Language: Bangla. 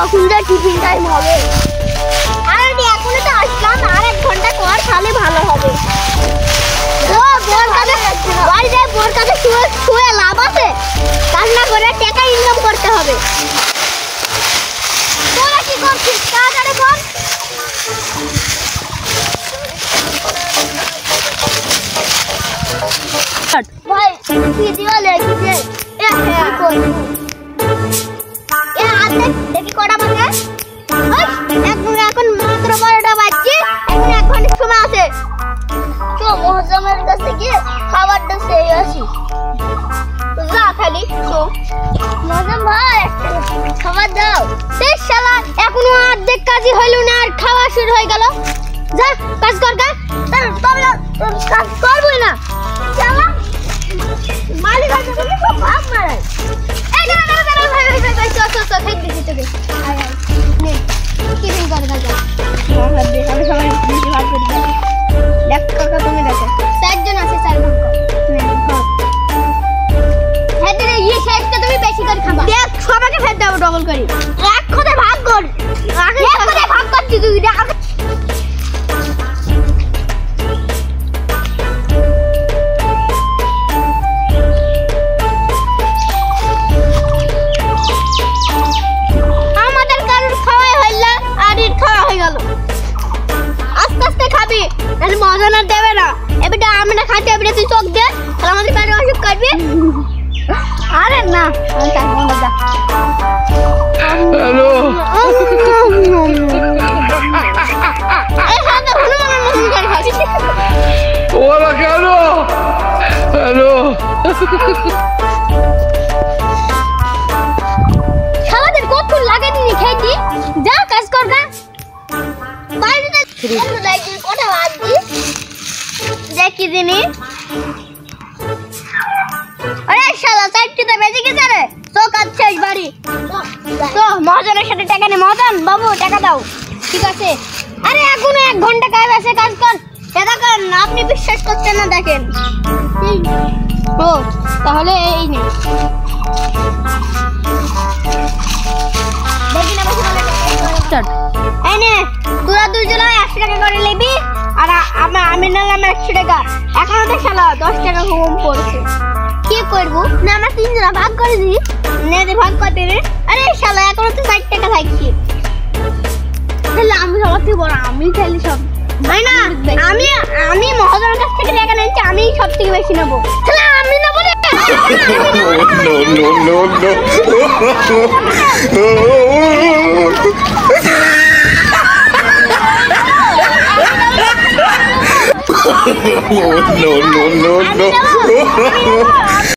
কখন যে টিফিন টাইম হবে। আরে এখনো তো আসলাম, আর 1 ঘন্টা পর তাহলে ভালো হবে। ও বোর কাছে বাড়ি যায়, বোর কাছে শুয়ে লাভ আছে? কাজ না করে টাকা ইনকাম করতে হবে। তোরা কি করছিস? তাড়াতাড়ি বল। ভাই ভিডিও লেগেছে। দেখি কটা বাজে? এখন মাত্র 12টা বাজছে, এখন 1 ঘন্টা সময় আছে। তো মহজমের কাছে গিয়ে খাবারটা সেই আসি। যা খালি তো মহজম ভাই খাবার দাও। এই শালা এখনো অর্ধেক কাজই হইল না, আর খাওয়া শুরু হয়ে গেল। যা কাজ কর গা। কাজ করবই না শালা। মালিক আছে বলে সব ভাগ মারে। এই দাঁড়া ভাই চল খেয়ে দিছি তোকে। আয় নে টিফিন করে যা। আমি সবাই বেশি ভাগ করে দিই। দেখ কাকা তুমি দেখো 4 জন আছে, 4 ভাগ কর। হ্যাঁ রে এই শেষটা তুমি বেশি করে খাবা। দেখ সবাইকে ফের দাও ডবল করে। এক করে ভাগ কর। এক করে ভাগ করছি তুই। মজা না দেবে না এবারে আমরা খাতে এবারে তুই চোখ দে তাহলে আমাদের কাছে অসুখ করবি। আরে না হ্যালো ওরা কেন হ্যালো খাওয়াদের কতক্ষণ লাগে নি খেয়েছি। যা কাজ কর গা। দেখি দিনি আরে শালা 4টা বেজে গেছে রে। তো কাজ শেষ বাড়ি তো মহাজনের সাথে টাকা নে। মহাজন বাবু টাকা দাও। ঠিক আছে। আরে এখনো 1 ঘন্টা কাজ আছে, কাজ কর। এটা কর না, আপনি বিশ্বাস করছেন না দেখেন। ও তাহলে এই নে দেখি না স্টার্ট। এই নে তোরা দুজনে 100 টাকা করে নিবি, আর আমি নিলাম 100 টাকা। এখন তো শালা 10 টাকা কম পড়ছে। কি করব না আমরা 3 জন ভাগ করে দিই। নে দে ভাগ করতে রে। আরে শালা এখন তো 60 টাকা থাকছে। তাহলে আমি সবথেকে বড়, আমি খালি সব ভাই না। আমি মহাজনের কাছ থেকে টাকা নিচ্ছি, আমি সবথেকে বেশি নেব। তাহলে আমি নেব না। no.